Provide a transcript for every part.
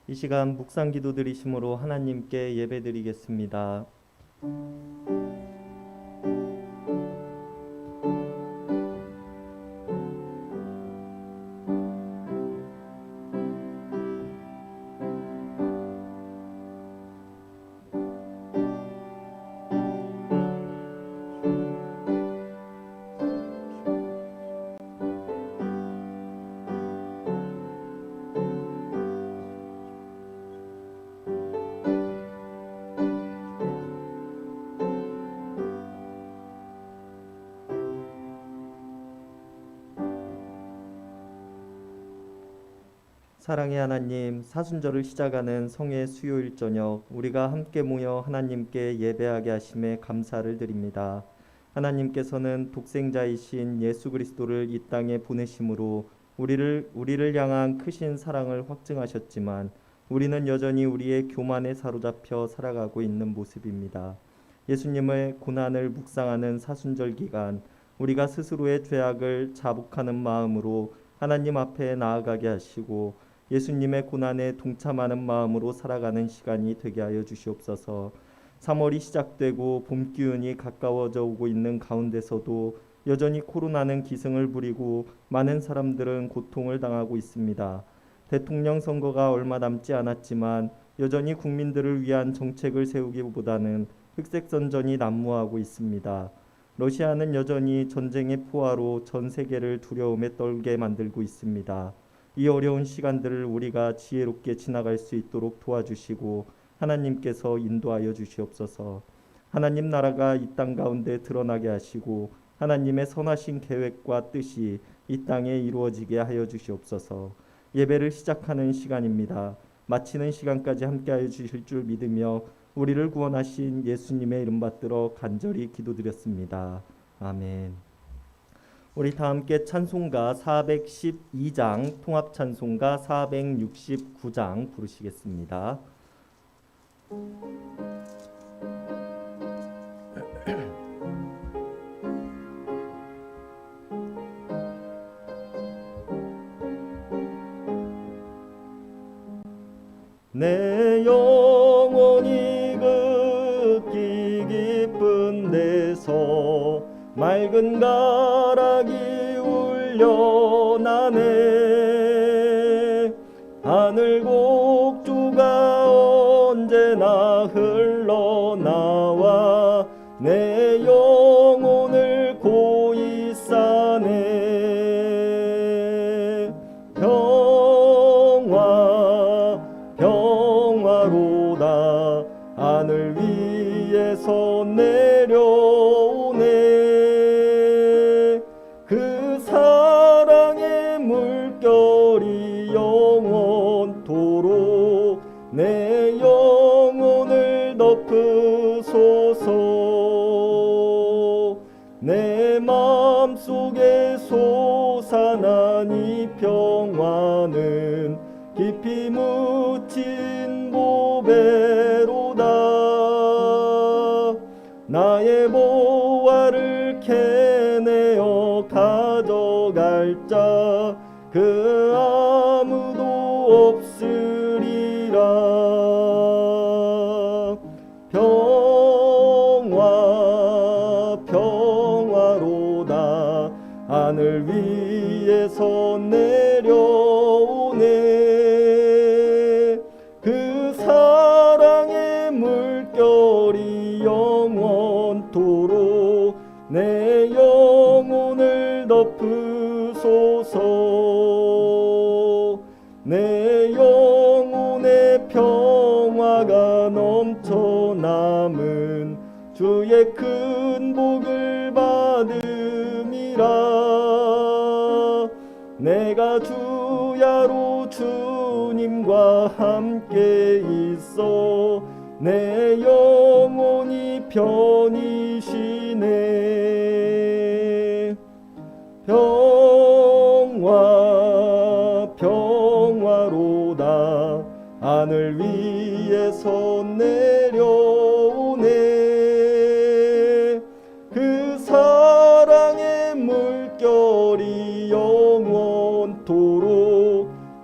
이 시간 묵상 기도 드리심으로 하나님께 예배드리겠습니다. 사랑의 하나님, 사순절을 시작하는 성의 수요일 저녁 우리가 함께 모여 하나님께 예배하게 하심에 감사를 드립니다. 하나님께서는 독생자이신 예수 그리스도를 이 땅에 보내심으로 우리를 향한 크신 사랑을 확증하셨지만 우리는 여전히 우리의 교만에 사로잡혀 살아가고 있는 모습입니다. 예수님의 고난을 묵상하는 사순절 기간 우리가 스스로의 죄악을 자복하는 마음으로 하나님 앞에 나아가게 하시고 예수님의 고난에 동참하는 마음으로 살아가는 시간이 되게 하여 주시옵소서. 3월이 시작되고 봄 기운이 가까워져 오고 있는 가운데서도 여전히 코로나는 기승을 부리고 많은 사람들은 고통을 당하고 있습니다. 대통령 선거가 얼마 남지 않았지만 여전히 국민들을 위한 정책을 세우기보다는 흑색 선전이 난무하고 있습니다. 러시아는 여전히 전쟁의 포화로 전 세계를 두려움에 떨게 만들고 있습니다. 이 어려운 시간들을 우리가 지혜롭게 지나갈 수 있도록 도와주시고 하나님께서 인도하여 주시옵소서. 하나님 나라가 이 땅 가운데 드러나게 하시고 하나님의 선하신 계획과 뜻이 이 땅에 이루어지게 하여 주시옵소서. 예배를 시작하는 시간입니다. 마치는 시간까지 함께하여 주실 줄 믿으며 우리를 구원하신 예수님의 이름 받들어 간절히 기도드렸습니다. 아멘. 우리 다 함께 찬송가 412장, 통합 찬송가 469장 부르시겠습니다. 내 영혼이 극히 깊은 데서 맑은 가락이 울려나네. 하늘 곡주가 언제나 흘러나와 내 영혼을 고이 싸네. 평화로다 하늘 위에서 내려오네. 그 사랑의 물결이 영원토록 내 영혼을 덮으소서. 내 마음속에 솟아난 이 평화는 깊이 묻힌 보배로다. 나의 보화를 캐내어 가져갈 자 그 아무도 없으리라. 평화로다 하늘 위에서 내려오네. 그 사랑의 물결이 영원토록 내 영혼을 덮으소서. 내 영혼의 평화가 넘쳐 남은 주의 큰 복을 받음이라. 내가 주야로 주님과 함께 있어 내 영혼이 편히 쉬네. 평화로다 하늘 위에서 내려오네. 그 사랑의 물결이 영원토록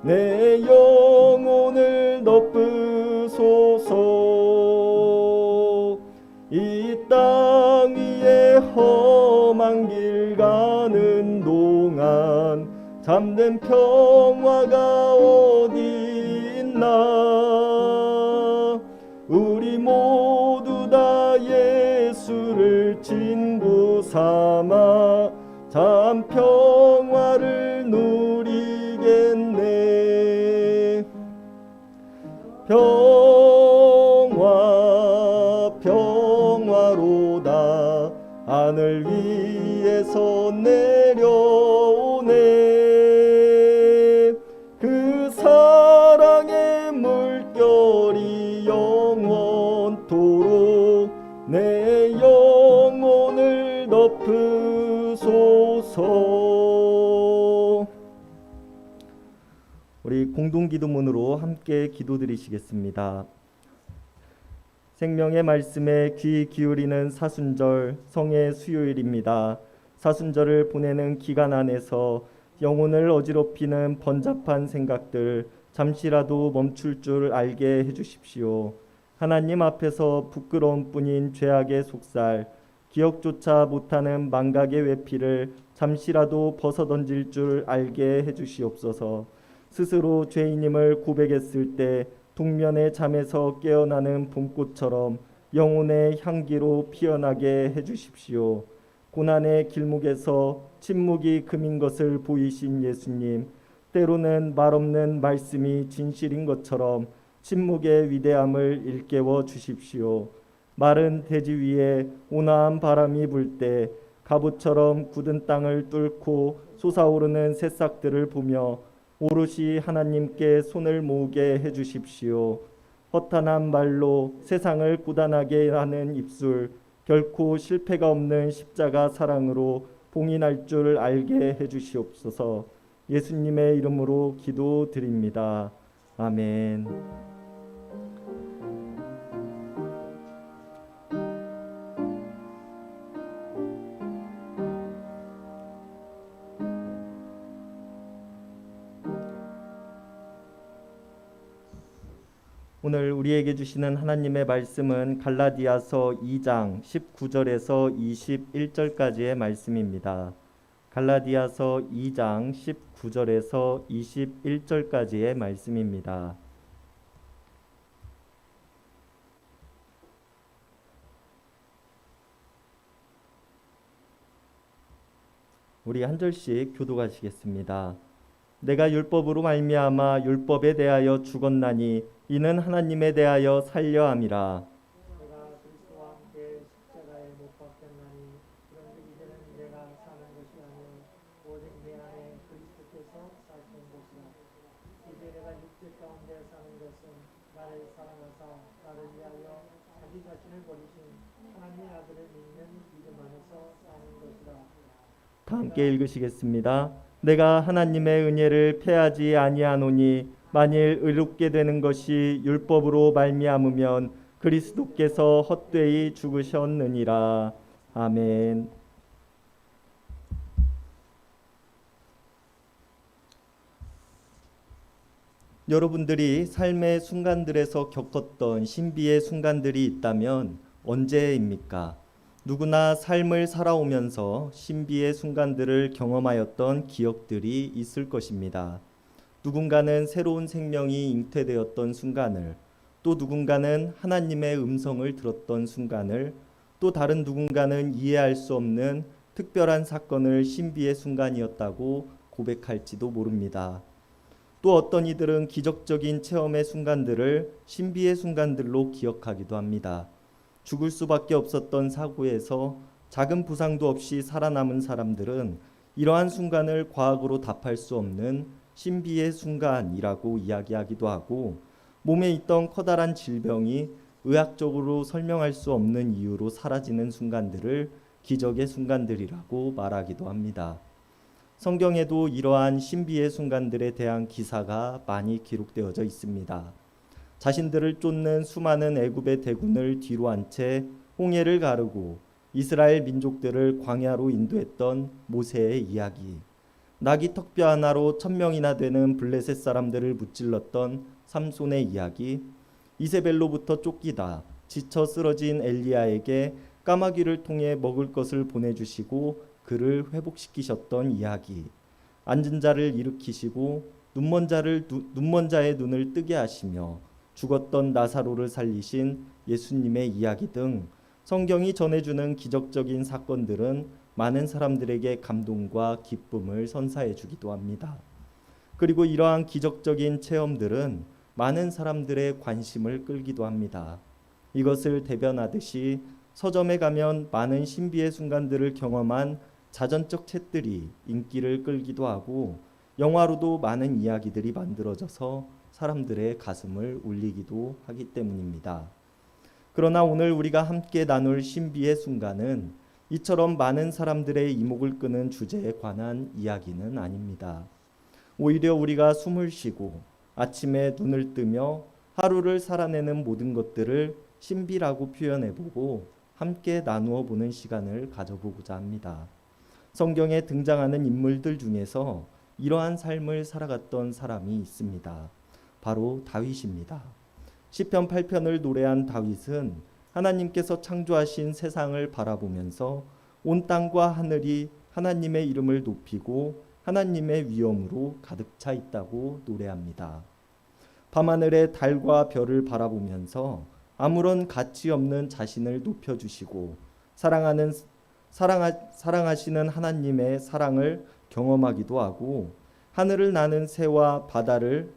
내 영혼을 덮으소서. 이 땅 위에 험한 길 가는 동안 참된 평화가 어디 있나. 우리 모두 다 예수를 친구 삼아 참 평화를 누리겠네. 평화 평화로다 하늘 위에서 내려오네. 그 사랑의 물결이 영원토록 내 영혼을 덮으소서. 우리 공동기도문으로 함께 기도드리시겠습니다. 생명의 말씀에 귀 기울이는 사순절 성의 수요일입니다. 사순절을 보내는 기간 안에서 영혼을 어지럽히는 번잡한 생각들 잠시라도 멈출 줄 알게 해주십시오. 하나님 앞에서 부끄러운 뿐인 죄악의 속살, 기억조차 못하는 망각의 외피를 잠시라도 벗어던질 줄 알게 해주시옵소서. 스스로 죄인임을 고백했을 때 동면의 잠에서 깨어나는 봄꽃처럼 영혼의 향기로 피어나게 해주십시오. 고난의 길목에서 침묵이 금인 것을 보이신 예수님, 때로는 말없는 말씀이 진실인 것처럼 침묵의 위대함을 일깨워 주십시오. 마른 대지 위에 온화한 바람이 불 때 갑옷처럼 굳은 땅을 뚫고 솟아오르는 새싹들을 보며 오롯이 하나님께 손을 모으게 해주십시오. 허탄한 말로 세상을 고단하게 하는 입술, 결코 실패가 없는 십자가 사랑으로 봉인할 줄 알게 해주시옵소서. 예수님의 이름으로 기도드립니다. 아멘. 오늘 우리에게 주시는 하나님의 말씀은 갈라디아서 2장 19절에서 21절까지의 말씀입니다. 갈라디아서 2장 19절에서 21절까지의 말씀입니다. 우리 한 절씩 교독하시겠습니다. 내가 율법으로 말미암아 율법에 대하여 죽었나니 이는 하나님에 대하여 살려 함이라. 내가 그리스도와 함께 십자가에 못 박혔나니 그런즉 이제는 내가 사는 것이 아니요 오직 내 안에 그리스도께서 사시는 것이라. 이제 내가 육체 가운데 사는 것은 나를 사랑하사 나를 위하여 자기 자신을 버리신 하나님의 아들을 믿는 믿음 안에서 사는 것이라. 다 함께 읽으시겠습니다. 내가 하나님의 은혜를 패하지 아니하노니 만일 의롭게 되는 것이 율법으로 말미암으면 그리스도께서 헛되이 죽으셨느니라. 아멘. 여러분들이 삶의 순간들에서 겪었던 신비의 순간들이 있다면 언제입니까? 누구나 삶을 살아오면서 신비의 순간들을 경험하였던 기억들이 있을 것입니다. 누군가는 새로운 생명이 잉태되었던 순간을, 또 누군가는 하나님의 음성을 들었던 순간을, 또 다른 누군가는 이해할 수 없는 특별한 사건을 신비의 순간이었다고 고백할지도 모릅니다. 또 어떤 이들은 기적적인 체험의 순간들을 신비의 순간들로 기억하기도 합니다. 죽을 수밖에 없었던 사고에서 작은 부상도 없이 살아남은 사람들은 이러한 순간을 과학으로 답할 수 없는 신비의 순간이라고 이야기하기도 하고, 몸에 있던 커다란 질병이 의학적으로 설명할 수 없는 이유로 사라지는 순간들을 기적의 순간들이라고 말하기도 합니다. 성경에도 이러한 신비의 순간들에 대한 기사가 많이 기록되어져 있습니다. 자신들을 쫓는 수많은 애굽의 대군을 뒤로 한 채 홍해를 가르고 이스라엘 민족들을 광야로 인도했던 모세의 이야기, 나귀 턱뼈 하나로 1000명이나 되는 블레셋 사람들을 무찔렀던 삼손의 이야기, 이세벨로부터 쫓기다 지쳐 쓰러진 엘리야에게 까마귀를 통해 먹을 것을 보내주시고 그를 회복시키셨던 이야기, 앉은 자를 일으키시고 눈먼 자의 눈을 뜨게 하시며 죽었던 나사로를 살리신 예수님의 이야기 등 성경이 전해주는 기적적인 사건들은 많은 사람들에게 감동과 기쁨을 선사해 주기도 합니다. 그리고 이러한 기적적인 체험들은 많은 사람들의 관심을 끌기도 합니다. 이것을 대변하듯이 서점에 가면 많은 신비의 순간들을 경험한 자전적 책들이 인기를 끌기도 하고 영화로도 많은 이야기들이 만들어져서 사람들의 가슴을 울리기도 하기 때문입니다. 그러나 오늘 우리가 함께 나눌 신비의 순간은 이처럼 많은 사람들의 이목을 끄는 주제에 관한 이야기는 아닙니다. 오히려 우리가 숨을 쉬고 아침에 눈을 뜨며 하루를 살아내는 모든 것들을 신비라고 표현해보고 함께 나누어 보는 시간을 가져보고자 합니다. 성경에 등장하는 인물들 중에서 이러한 삶을 살아갔던 사람이 있습니다. 바로 다윗입니다. 시편 8편을 노래한 다윗은 하나님께서 창조하신 세상을 바라보면서 온 땅과 하늘이 하나님의 이름을 높이고 하나님의 위엄으로 가득 차 있다고 노래합니다. 밤하늘의 달과 별을 바라보면서 아무런 가치 없는 자신을 높여주시고 사랑하시는 하나님의 사랑을 경험하기도 하고 하늘을 나는 새와 바다를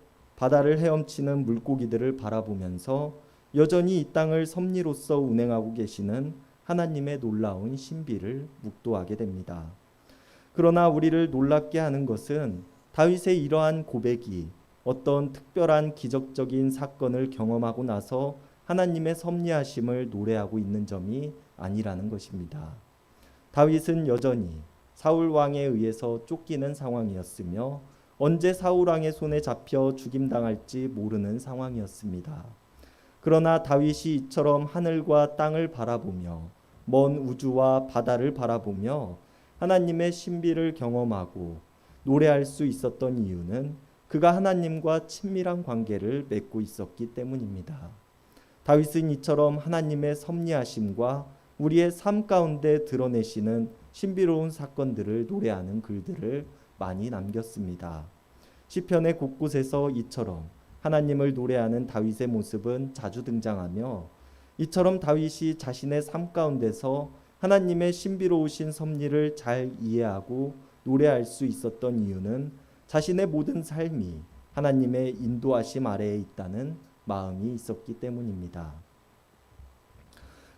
헤엄치는 물고기들을 바라보면서 여전히 이 땅을 섭리로서 운행하고 계시는 하나님의 놀라운 신비를 묵도하게 됩니다. 그러나 우리를 놀랍게 하는 것은 다윗의 이러한 고백이 어떤 특별한 기적적인 사건을 경험하고 나서 하나님의 섭리하심을 노래하고 있는 점이 아니라는 것입니다. 다윗은 여전히 사울 왕에 의해서 쫓기는 상황이었으며 언제 사울 왕의 손에 잡혀 죽임당할지 모르는 상황이었습니다. 그러나 다윗이 이처럼 하늘과 땅을 바라보며 먼 우주와 바다를 바라보며 하나님의 신비를 경험하고 노래할 수 있었던 이유는 그가 하나님과 친밀한 관계를 맺고 있었기 때문입니다. 다윗은 이처럼 하나님의 섭리하심과 우리의 삶 가운데 드러내시는 신비로운 사건들을 노래하는 글들을 많이 남겼습니다. 시편의 곳곳에서 이처럼 하나님을 노래하는 다윗의 모습은 자주 등장하며 이처럼 다윗이 자신의 삶 가운데서 하나님의 신비로우신 섭리를 잘 이해하고 노래할 수 있었던 이유는 자신의 모든 삶이 하나님의 인도하심 아래에 있다는 마음이 있었기 때문입니다.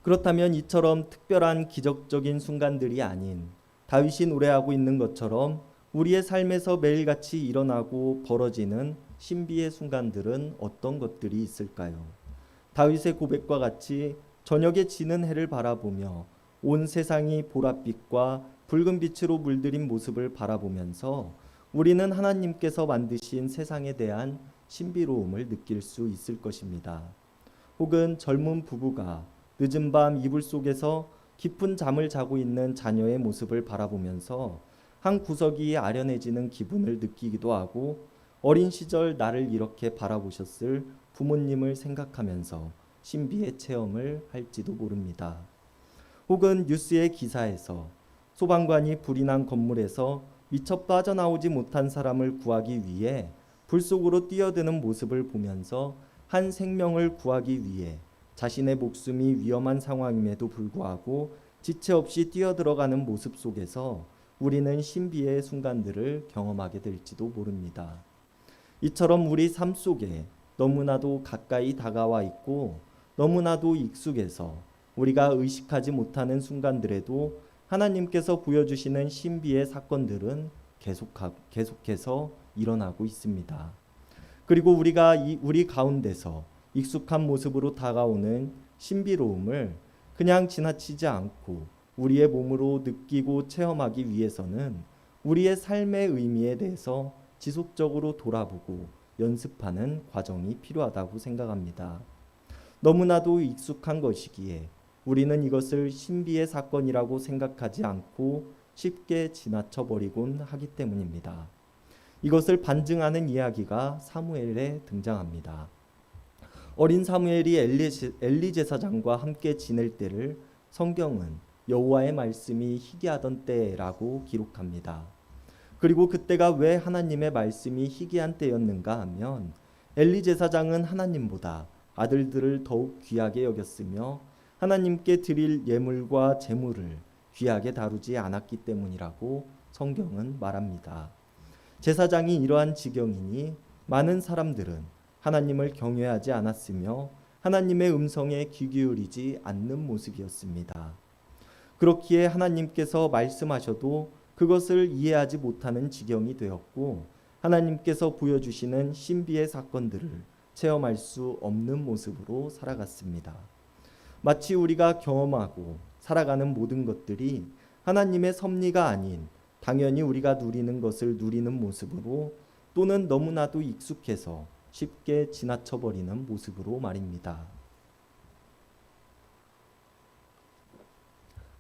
그렇다면 이처럼 특별한 기적적인 순간들이 아닌 다윗이 노래하고 있는 것처럼 우리의 삶에서 매일같이 일어나고 벌어지는 신비의 순간들은 어떤 것들이 있을까요? 다윗의 고백과 같이 저녁에 지는 해를 바라보며 온 세상이 보랏빛과 붉은 빛으로 물들인 모습을 바라보면서 우리는 하나님께서 만드신 세상에 대한 신비로움을 느낄 수 있을 것입니다. 혹은 젊은 부부가 늦은 밤 이불 속에서 깊은 잠을 자고 있는 자녀의 모습을 바라보면서 한 구석이 아련해지는 기분을 느끼기도 하고 어린 시절 나를 이렇게 바라보셨을 부모님을 생각하면서 신비의 체험을 할지도 모릅니다. 혹은 뉴스의 기사에서 소방관이 불이 난 건물에서 미처 빠져나오지 못한 사람을 구하기 위해 불 속으로 뛰어드는 모습을 보면서 한 생명을 구하기 위해 자신의 목숨이 위험한 상황임에도 불구하고 지체 없이 뛰어들어가는 모습 속에서 우리는 신비의 순간들을 경험하게 될지도 모릅니다. 이처럼 우리 삶 속에 너무나도 가까이 다가와 있고 너무나도 익숙해서 우리가 의식하지 못하는 순간들에도 하나님께서 보여주시는 신비의 사건들은 계속해서 일어나고 있습니다. 그리고 우리가 우리 가운데서 익숙한 모습으로 다가오는 신비로움을 그냥 지나치지 않고 우리의 몸으로 느끼고 체험하기 위해서는 우리의 삶의 의미에 대해서 지속적으로 돌아보고 연습하는 과정이 필요하다고 생각합니다. 너무나도 익숙한 것이기에 우리는 이것을 신비의 사건이라고 생각하지 않고 쉽게 지나쳐버리곤 하기 때문입니다. 이것을 반증하는 이야기가 사무엘에 등장합니다. 어린 사무엘이 엘리 제사장과 함께 지낼 때를 성경은 여호와의 말씀이 희귀하던 때라고 기록합니다. 그리고 그때가 왜 하나님의 말씀이 희귀한 때였는가 하면 엘리 제사장은 하나님보다 아들들을 더욱 귀하게 여겼으며 하나님께 드릴 예물과 제물을 귀하게 다루지 않았기 때문이라고 성경은 말합니다. 제사장이 이러한 지경이니 많은 사람들은 하나님을 경외하지 않았으며 하나님의 음성에 귀 기울이지 않는 모습이었습니다. 그렇기에 하나님께서 말씀하셔도 그것을 이해하지 못하는 지경이 되었고 하나님께서 보여주시는 신비의 사건들을 체험할 수 없는 모습으로 살아갔습니다. 마치 우리가 경험하고 살아가는 모든 것들이 하나님의 섭리가 아닌 당연히 우리가 누리는 것을 누리는 모습으로 또는 너무나도 익숙해서 쉽게 지나쳐버리는 모습으로 말입니다.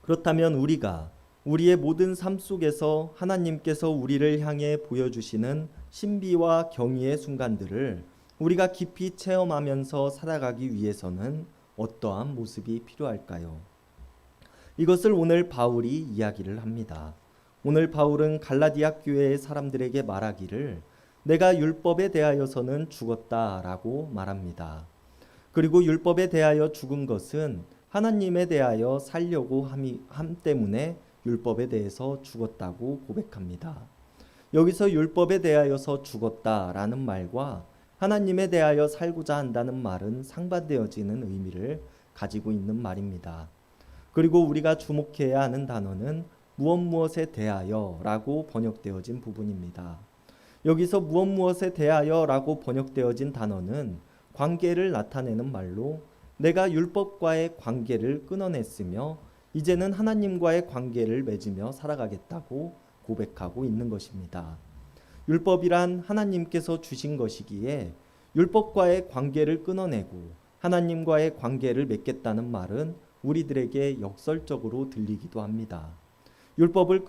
그렇다면 우리가 우리의 모든 삶 속에서 하나님께서 우리를 향해 보여주시는 신비와 경이의 순간들을 우리가 깊이 체험하면서 살아가기 위해서는 어떠한 모습이 필요할까요? 이것을 오늘 바울이 이야기를 합니다. 오늘 바울은 갈라디아 교회의 사람들에게 말하기를 내가 율법에 대하여서는 죽었다라고 말합니다. 그리고 율법에 대하여 죽은 것은 하나님에 대하여 살려고 함 때문에 율법에 대해서 죽었다고 고백합니다. 여기서 율법에 대하여서 죽었다라는 말과 하나님에 대하여 살고자 한다는 말은 상반되어지는 의미를 가지고 있는 말입니다. 그리고 우리가 주목해야 하는 단어는 무엇에 대하여라고 번역되어진 부분입니다. 여기서 무엇에 대하여라고 번역되어진 단어는 관계를 나타내는 말로 내가 율법과의 관계를 끊어냈으며 이제는 하나님과의 관계를 맺으며 살아가겠다고 고백하고 있는 것입니다. 율법이란 하나님께서 주신 것이기에 율법과의 관계를 끊어내고 하나님과의 관계를 맺겠다는 말은 우리들에게 역설적으로 들리기도 합니다. 율법을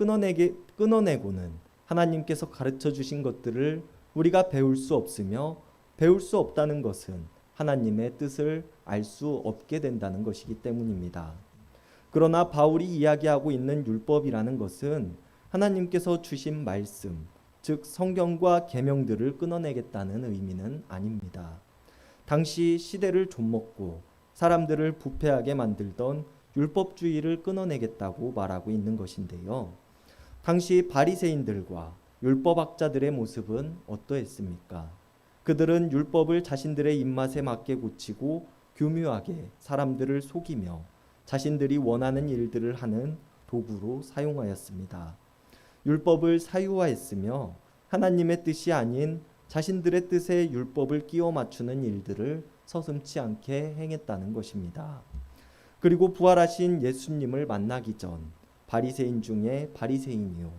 끊어내고는 하나님께서 가르쳐 주신 것들을 우리가 배울 수 없으며 배울 수 없다는 것은 하나님의 뜻을 알 수 없게 된다는 것이기 때문입니다. 그러나 바울이 이야기하고 있는 율법이라는 것은 하나님께서 주신 말씀, 즉 성경과 계명들을 끊어내겠다는 의미는 아닙니다. 당시 시대를 좀먹고 사람들을 부패하게 만들던 율법주의를 끊어내겠다고 말하고 있는 것인데요. 당시 바리새인들과 율법학자들의 모습은 어떠했습니까? 그들은 율법을 자신들의 입맛에 맞게 고치고 교묘하게 사람들을 속이며 자신들이 원하는 일들을 하는 도구로 사용하였습니다. 율법을 사유화했으며 하나님의 뜻이 아닌 자신들의 뜻에 율법을 끼워 맞추는 일들을 서슴지 않게 행했다는 것입니다. 그리고 부활하신 예수님을 만나기 전 바리새인 중에 바리새인이요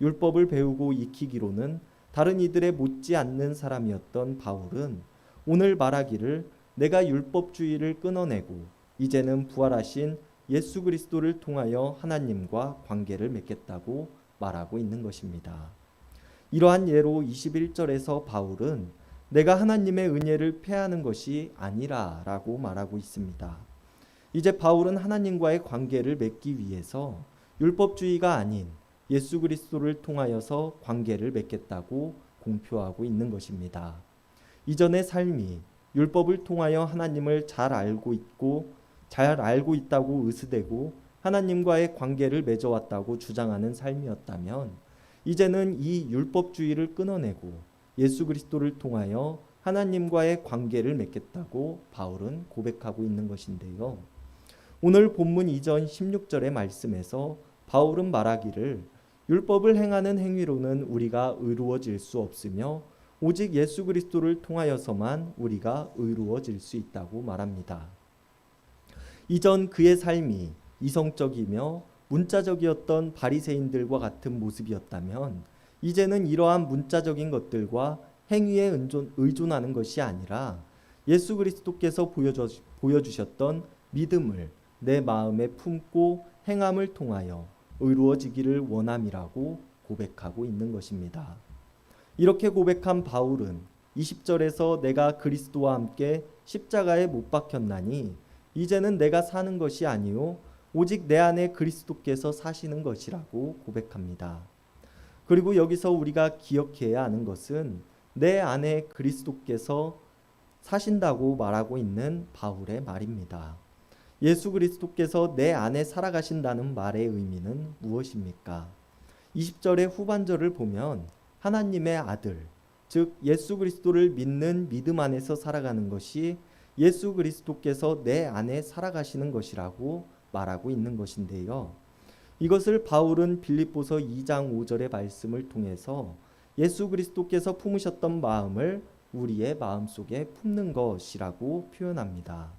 율법을 배우고 익히기로는 다른 이들에 못지 않는 사람이었던 바울은 오늘 말하기를 내가 율법주의를 끊어내고 이제는 부활하신 예수 그리스도를 통하여 하나님과 관계를 맺겠다고 말하고 있는 것입니다. 이러한 예로 21절에서 바울은 내가 하나님의 은혜를 패하는 것이 아니라 라고 말하고 있습니다. 이제 바울은 하나님과의 관계를 맺기 위해서 율법주의가 아닌 예수 그리스도를 통하여서 관계를 맺겠다고 공표하고 있는 것입니다. 이전의 삶이 율법을 통하여 하나님을 잘 알고 있다고 의스대고 하나님과의 관계를 맺어왔다고 주장하는 삶이었다면 이제는 이 율법주의를 끊어내고 예수 그리스도를 통하여 하나님과의 관계를 맺겠다고 바울은 고백하고 있는 것인데요. 오늘 본문 이전 16절의 말씀에서 바울은 말하기를 율법을 행하는 행위로는 우리가 의로워질 수 없으며 오직 예수 그리스도를 통하여서만 우리가 의로워질 수 있다고 말합니다. 이전 그의 삶이 이성적이며 문자적이었던 바리새인들과 같은 모습이었다면 이제는 이러한 문자적인 것들과 행위에 의존하는 것이 아니라 예수 그리스도께서 보여주셨던 믿음을 내 마음에 품고 행함을 통하여 의로워지기를 원함이라고 고백하고 있는 것입니다. 이렇게 고백한 바울은 20절에서 내가 그리스도와 함께 십자가에 못 박혔나니 이제는 내가 사는 것이 아니요 오직 내 안에 그리스도께서 사시는 것이라고 고백합니다. 그리고 여기서 우리가 기억해야 하는 것은 내 안에 그리스도께서 사신다고 말하고 있는 바울의 말입니다. 예수 그리스도께서 내 안에 살아가신다는 말의 의미는 무엇입니까? 20절의 후반절을 보면 하나님의 아들, 즉 예수 그리스도를 믿는 믿음 안에서 살아가는 것이 예수 그리스도께서 내 안에 살아가시는 것이라고 말하고 있는 것인데요. 이것을 바울은 빌립보서 2장 5절의 말씀을 통해서 예수 그리스도께서 품으셨던 마음을 우리의 마음속에 품는 것이라고 표현합니다.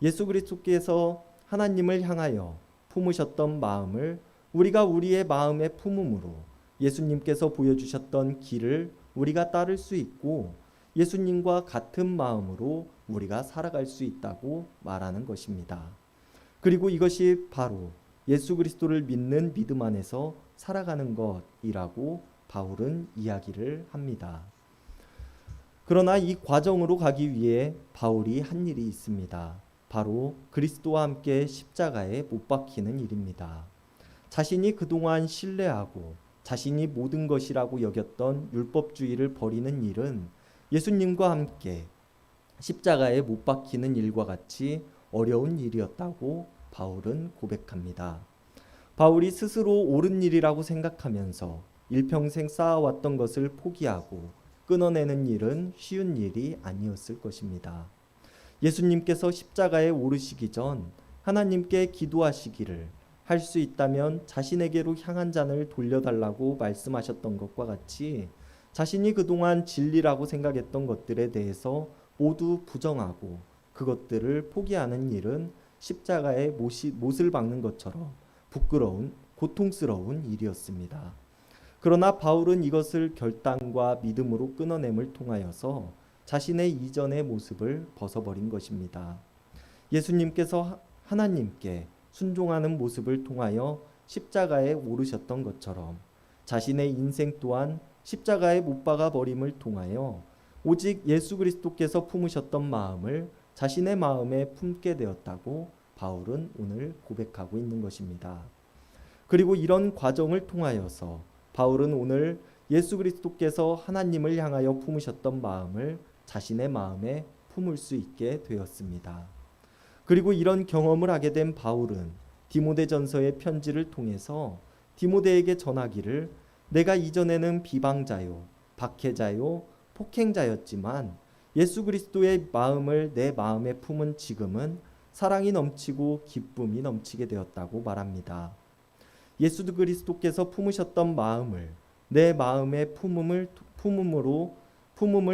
예수 그리스도께서 하나님을 향하여 품으셨던 마음을 우리가 우리의 마음에 품음으로 예수님께서 보여주셨던 길을 우리가 따를 수 있고 예수님과 같은 마음으로 우리가 살아갈 수 있다고 말하는 것입니다. 그리고 이것이 바로 예수 그리스도를 믿는 믿음 안에서 살아가는 것이라고 바울은 이야기를 합니다. 그러나 이 과정으로 가기 위해 바울이 한 일이 있습니다. 바로 그리스도와 함께 십자가에 못 박히는 일입니다. 자신이 그동안 신뢰하고 자신이 모든 것이라고 여겼던 율법주의를 버리는 일은 예수님과 함께 십자가에 못 박히는 일과 같이 어려운 일이었다고 바울은 고백합니다. 바울이 스스로 옳은 일이라고 생각하면서 일평생 쌓아왔던 것을 포기하고 끊어내는 일은 쉬운 일이 아니었을 것입니다. 예수님께서 십자가에 오르시기 전 하나님께 기도하시기를 할 수 있다면 자신에게로 향한 잔을 돌려달라고 말씀하셨던 것과 같이 자신이 그동안 진리라고 생각했던 것들에 대해서 모두 부정하고 그것들을 포기하는 일은 십자가에 못을 박는 것처럼 부끄러운 고통스러운 일이었습니다. 그러나 바울은 이것을 결단과 믿음으로 끊어냄을 통하여서 자신의 이전의 모습을 벗어버린 것입니다. 예수님께서 하나님께 순종하는 모습을 통하여 십자가에 오르셨던 것처럼 자신의 인생 또한 십자가에 못 박아 버림을 통하여 오직 예수 그리스도께서 품으셨던 마음을 자신의 마음에 품게 되었다고 바울은 오늘 고백하고 있는 것입니다. 그리고 이런 과정을 통하여서 바울은 오늘 예수 그리스도께서 하나님을 향하여 품으셨던 마음을 자신의 마음에 품을 수 있게 되었습니다. 그리고 이런 경험을 하게 된 바울은 디모데전서의 편지를 통해서 디모데에게 전하기를 내가 이전에는 비방자요, 박해자요, 폭행자였지만 예수 그리스도의 마음을 내 마음에 품은 지금은 사랑이 넘치고 기쁨이 넘치게 되었다고 말합니다. 예수 그리스도께서 품으셨던 마음을 내 마음에 품음을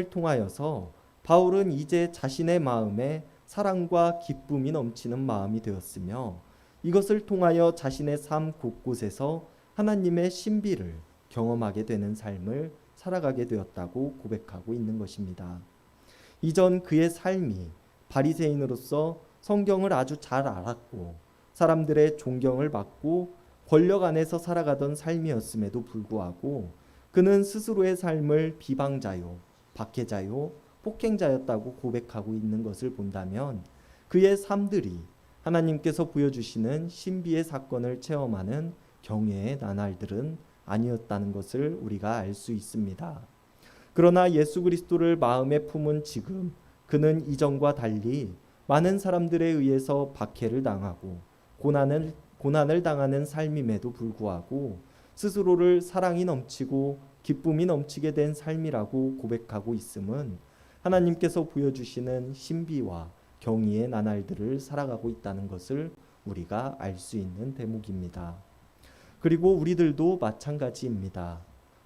통하여서 바울은 이제 자신의 마음에 사랑과 기쁨이 넘치는 마음이 되었으며 이것을 통하여 자신의 삶 곳곳에서 하나님의 신비를 경험하게 되는 삶을 살아가게 되었다고 고백하고 있는 것입니다. 이전 그의 삶이 바리새인으로서 성경을 아주 잘 알았고 사람들의 존경을 받고 권력 안에서 살아가던 삶이었음에도 불구하고 그는 스스로의 삶을 비방자요, 박해자요, 폭행자였다고 고백하고 있는 것을 본다면 그의 삶들이 하나님께서 보여주시는 신비의 사건을 체험하는 경외의 나날들은 아니었다는 것을 우리가 알 수 있습니다. 그러나 예수 그리스도를 마음에 품은 지금 그는 이전과 달리 많은 사람들에 의해서 박해를 당하고 고난을 당하는 삶임에도 불구하고 스스로를 사랑이 넘치고 기쁨이 넘치게 된 삶이라고 고백하고 있음은 하나님께서 보여주시는 신비와 경의의 나날들을 살아가고 있다는 것을 우리가 알 수 있는 대목입니다. 그리고 우리들도 마찬가지입니다.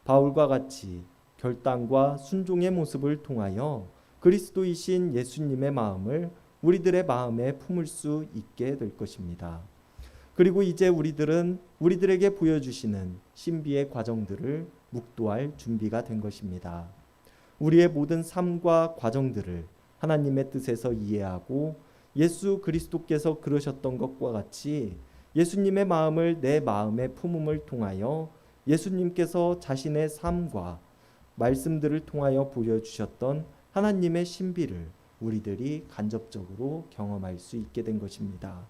바울과 같이 결단과 순종의 모습을 통하여 그리스도이신 예수님의 마음을 우리들의 마음에 품을 수 있게 될 것입니다. 그리고 이제 우리들은 우리들에게 보여주시는 신비의 과정들을 묵도할 준비가 된 것입니다. 우리의 모든 삶과 과정들을 하나님의 뜻에서 이해하고 예수 그리스도께서 그러셨던 것과 같이 예수님의 마음을 내 마음에 품음을 통하여 예수님께서 자신의 삶과 말씀들을 통하여 보여주셨던 하나님의 신비를 우리들이 간접적으로 경험할 수 있게 된 것입니다.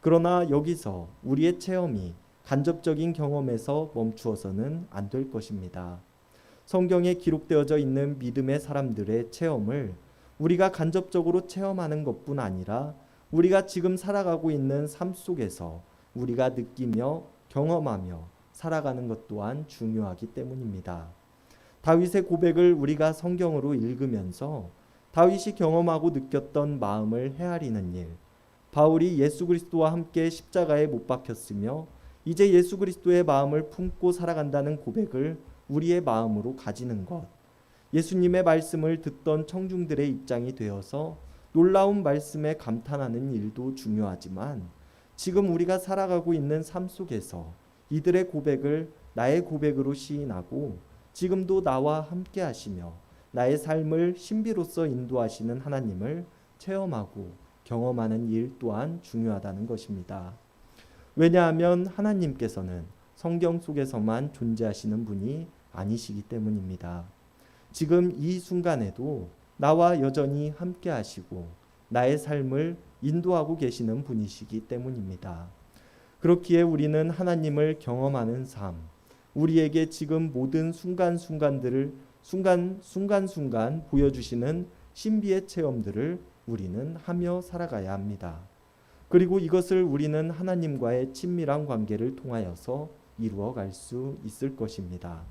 그러나 여기서 우리의 체험이 간접적인 경험에서 멈추어서는 안 될 것입니다. 성경에 기록되어져 있는 믿음의 사람들의 체험을 우리가 간접적으로 체험하는 것뿐 아니라 우리가 지금 살아가고 있는 삶 속에서 우리가 느끼며 경험하며 살아가는 것 또한 중요하기 때문입니다. 다윗의 고백을 우리가 성경으로 읽으면서 다윗이 경험하고 느꼈던 마음을 헤아리는 일, 바울이 예수 그리스도와 함께 십자가에 못 박혔으며 이제 예수 그리스도의 마음을 품고 살아간다는 고백을 우리의 마음으로 가지는 것, 예수님의 말씀을 듣던 청중들의 입장이 되어서 놀라운 말씀에 감탄하는 일도 중요하지만 지금 우리가 살아가고 있는 삶 속에서 이들의 고백을 나의 고백으로 시인하고 지금도 나와 함께 하시며 나의 삶을 신비로서 인도하시는 하나님을 체험하고 경험하는 일 또한 중요하다는 것입니다. 왜냐하면 하나님께서는 성경 속에서만 존재하시는 분이 아니시기 때문입니다. 지금 이 순간에도 나와 여전히 함께 하시고 나의 삶을 인도하고 계시는 분이시기 때문입니다. 그렇기에 우리는 하나님을 경험하는 삶, 우리에게 지금 모든 순간순간들을 순간순간 보여주시는 신비의 체험들을 우리는 하며 살아가야 합니다. 그리고 이것을 우리는 하나님과의 친밀한 관계를 통하여서 이루어갈 수 있을 것입니다.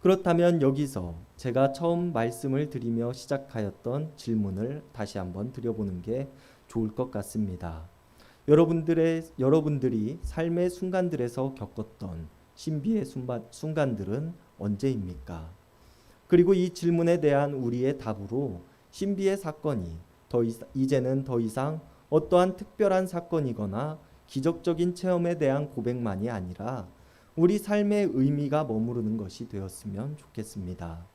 그렇다면 여기서 제가 처음 말씀을 드리며 시작하였던 질문을 다시 한번 드려보는 게 좋을 것 같습니다. 여러분들이 삶의 순간들에서 겪었던 신비의 순간들은 언제입니까? 그리고 이 질문에 대한 우리의 답으로 신비의 사건이 이제는 더 이상 어떠한 특별한 사건이거나 기적적인 체험에 대한 고백만이 아니라 우리 삶의 의미가 머무르는 것이 되었으면 좋겠습니다.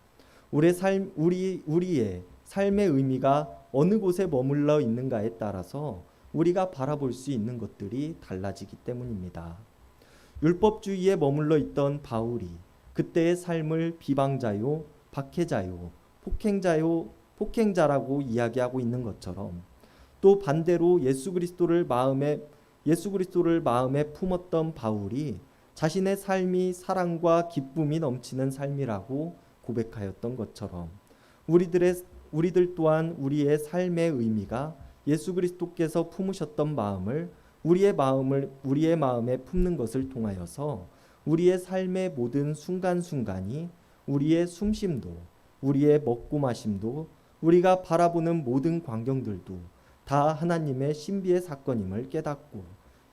우리의 삶의 의미가 어느 곳에 머물러 있는가에 따라서 우리가 바라볼 수 있는 것들이 달라지기 때문입니다. 율법주의에 머물러 있던 바울이 그때의 삶을 비방자요, 박해자요, 폭행자라고 이야기하고 있는 것처럼 또 반대로 예수 그리스도를 마음에 품었던 바울이 자신의 삶이 사랑과 기쁨이 넘치는 삶이라고 고백하였던 것처럼 우리들 또한 우리의 삶의 의미가 예수 그리스도께서 품으셨던 마음을 우리의 마음에 품는 것을 통하여서 우리의 삶의 모든 순간순간이 우리의 숨쉼도 우리의 먹고 마심도 우리가 바라보는 모든 광경들도 다 하나님의 신비의 사건임을 깨닫고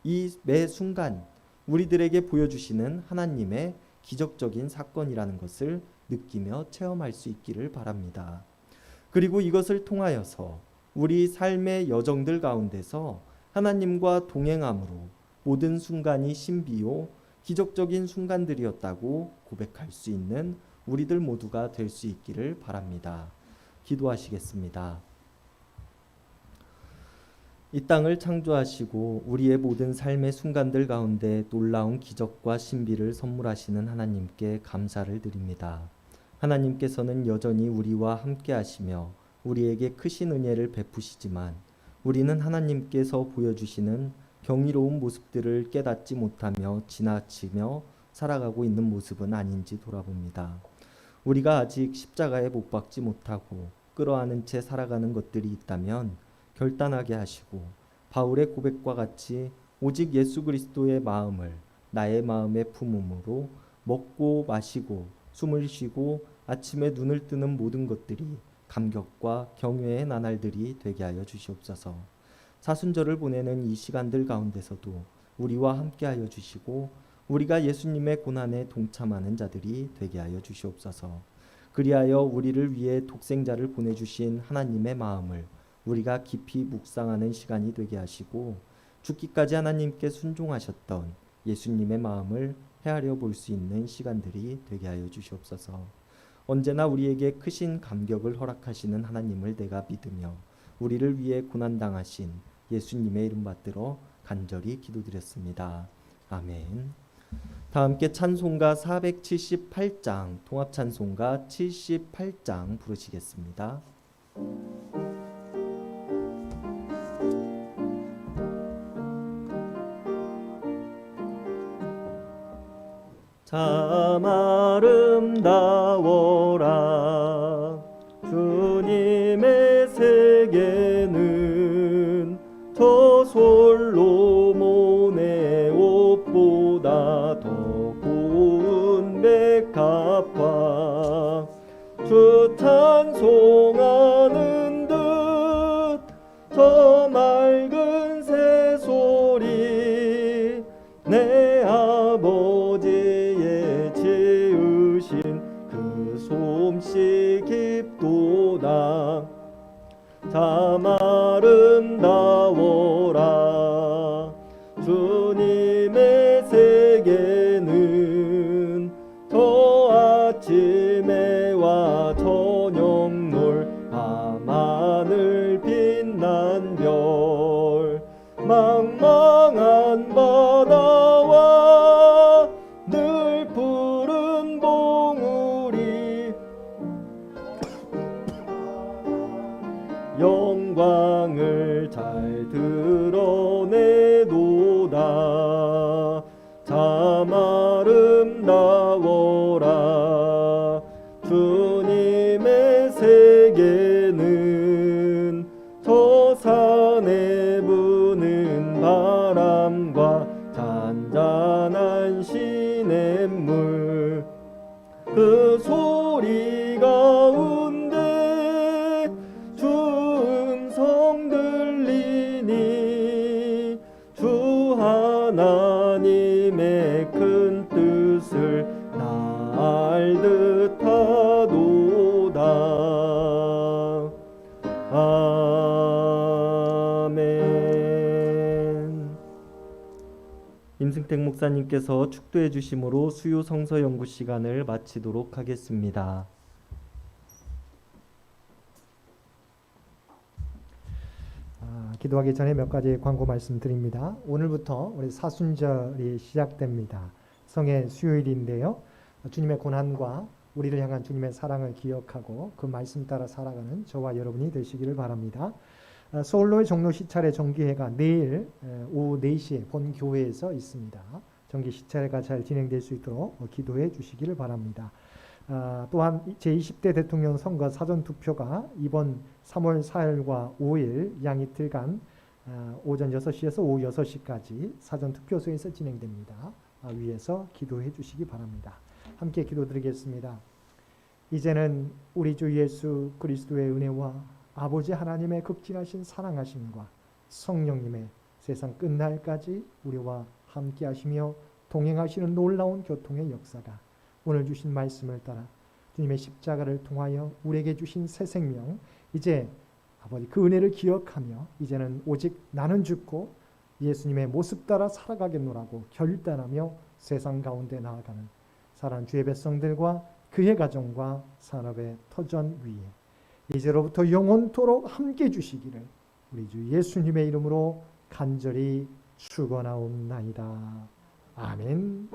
이 매 순간 우리들에게 보여주시는 하나님의 기적적인 사건이라는 것을 느끼며 체험할 수 있기를 바랍니다. 그리고 이것을 통하여서 우리 삶의 여정들 가운데서 하나님과 동행함으로 모든 순간이 신비요 기적적인 순간들이었다고 고백할 수 있는 우리들 모두가 될 수 있기를 바랍니다. 기도하시겠습니다. 이 땅을 창조하시고 우리의 모든 삶의 순간들 가운데 놀라운 기적과 신비를 선물하시는 하나님께 감사를 드립니다. 하나님께서는 여전히 우리와 함께 하시며 우리에게 크신 은혜를 베푸시지만 우리는 하나님께서 보여주시는 경이로운 모습들을 깨닫지 못하며 지나치며 살아가고 있는 모습은 아닌지 돌아봅니다. 우리가 아직 십자가에 못 박지 못하고 끌어안은 채 살아가는 것들이 있다면 결단하게 하시고 바울의 고백과 같이 오직 예수 그리스도의 마음을 나의 마음에 품음으로 먹고 마시고 숨을 쉬고 아침에 눈을 뜨는 모든 것들이 감격과 경외의 나날들이 되게 하여 주시옵소서. 사순절을 보내는 이 시간들 가운데서도 우리와 함께하여 주시고 우리가 예수님의 고난에 동참하는 자들이 되게 하여 주시옵소서. 그리하여 우리를 위해 독생자를 보내주신 하나님의 마음을 우리가 깊이 묵상하는 시간이 되게 하시고 죽기까지 하나님께 순종하셨던 예수님의 마음을 헤아려 볼 수 있는 시간들이 되게 하여 주시옵소서. 언제나 우리에게 크신 감격을 허락하시는 하나님을 내가 믿으며 우리를 위해 고난당하신 예수님의 이름 받들어 간절히 기도드렸습니다. 아멘. 다 함께 찬송가 478장, 통합찬송가 78장 부르시겠습니다. 참 아름다워라 주님의 세계는 저 솔로몬의 옷보다 더 고운 백합화 주 찬송하는 듯 저 맑은 새소리 내 아버지의 지으신 그 솜씨 깊도다 참 아름다워라 주님의 세계는 저 아침에와 저녁놀 밤하늘 빛난 별 망망한 바다와 늘 푸른 봉우리 영광을 잘 드러내도다 참 아름다워라 주님의 세계는 저 산에 부는 바람과 잔잔한 시냇물 그 소리 가운데 주 음성 들리니 주 하나님의 큰 뜻을 나 알 듯하도다. 아멘. 임승택 목사님께서 축도해 주심으로 수요 성서 연구 시간을 마치도록 하겠습니다. 기도하기 전에 몇 가지 광고 말씀드립니다. 오늘부터 우리 사순절이 시작됩니다. 성의 수요일인데요. 주님의 고난과 우리를 향한 주님의 사랑을 기억하고 그 말씀 따라 살아가는 저와 여러분이 되시기를 바랍니다. 서울로의 종로 시찰회 정기회가 내일 오후 4시에 본 교회에서 있습니다. 정기 시찰회가 잘 진행될 수 있도록 기도해 주시기를 바랍니다. 또한 제20대 대통령 선거 사전투표가 이번 3월 4일과 5일 양 이틀간 오전 6시에서 오후 6시까지 사전투표소에서 진행됩니다. 위에서 기도해 주시기 바랍니다. 함께 기도드리겠습니다. 이제는 우리 주 예수 그리스도의 은혜와 아버지 하나님의 극진하신 사랑하심과 성령님의 세상 끝날까지 우리와 함께 하시며 동행하시는 놀라운 교통의 역사가 오늘 주신 말씀을 따라 주님의 십자가를 통하여 우리에게 주신 새 생명, 이제 아버지 그 은혜를 기억하며 이제는 오직 나는 죽고 예수님의 모습 따라 살아가겠노라고 결단하며 세상 가운데 나아가는 사랑하는 주의 백성들과 그의 가정과 산업의 터전 위에 이제로부터 영원토록 함께 주시기를 우리 주 예수님의 이름으로 간절히 축원하옵나이다. 아멘.